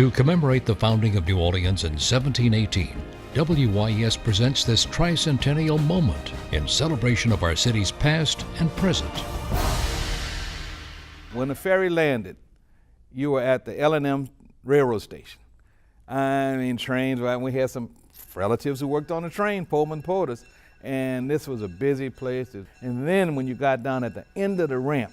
To commemorate the founding of New Orleans in 1718, WYES presents this tricentennial moment in celebration of our city's past and present. When the ferry landed, you were at the L&M railroad station. I mean, trains, right? We had some relatives who worked on the train, Pullman porters, and this was a busy place. And then when you got down at the end of the ramp,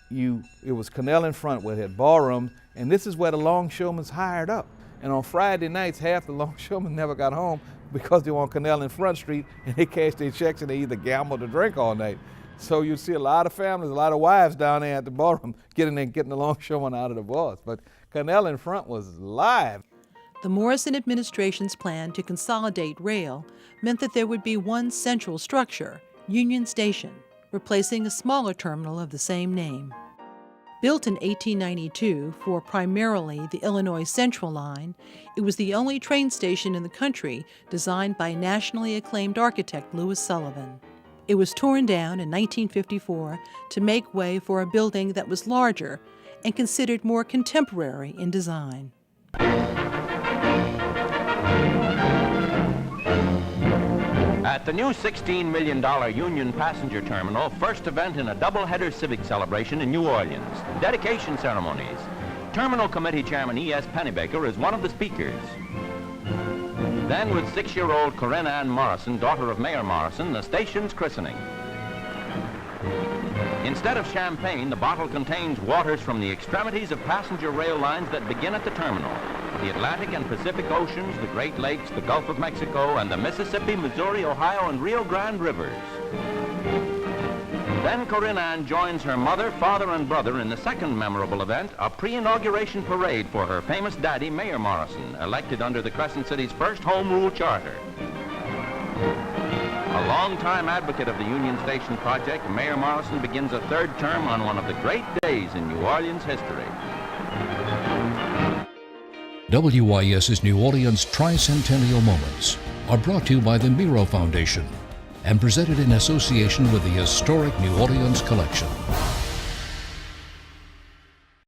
it was Canal in front where it had ballrooms, and this is where the longshoremen's hired up. And on Friday nights, half the longshoremen never got home because they were on Canal in Front Street, and they cashed their checks and they either gambled or drank all night. So you see a lot of families, a lot of wives down there at the ballroom getting the longshoremen out of the bars. But Canal in Front was live. The Morrison administration's plan to consolidate rail meant that there would be one central structure, Union Station, replacing a smaller terminal of the same name. Built in 1892 for primarily the Illinois Central Line, it was the only train station in the country designed by nationally acclaimed architect Louis Sullivan. It was torn down in 1954 to make way for a building that was larger and considered more contemporary in design. At the new $16 million Union Passenger Terminal, first event in a double-header civic celebration in New Orleans, dedication ceremonies. Terminal Committee Chairman E.S. Pennebaker is one of the speakers. Then with 6-year-old Corinne Ann Morrison, daughter of Mayor Morrison, the station's christening. Instead of champagne, the bottle contains waters from the extremities of passenger rail lines that begin at the terminal. The Atlantic and Pacific Oceans, the Great Lakes, the Gulf of Mexico, and the Mississippi, Missouri, Ohio, and Rio Grande rivers. Then Corinne Ann joins her mother, father, and brother in the second memorable event, a pre-inauguration parade for her famous daddy, Mayor Morrison, elected under the Crescent City's first Home Rule Charter. A longtime advocate of the Union Station project, Mayor Morrison begins a third term on one of the great days in New Orleans history. WYES's New Orleans Tricentennial Moments are brought to you by the Miro Foundation and presented in association with the historic New Orleans Collection.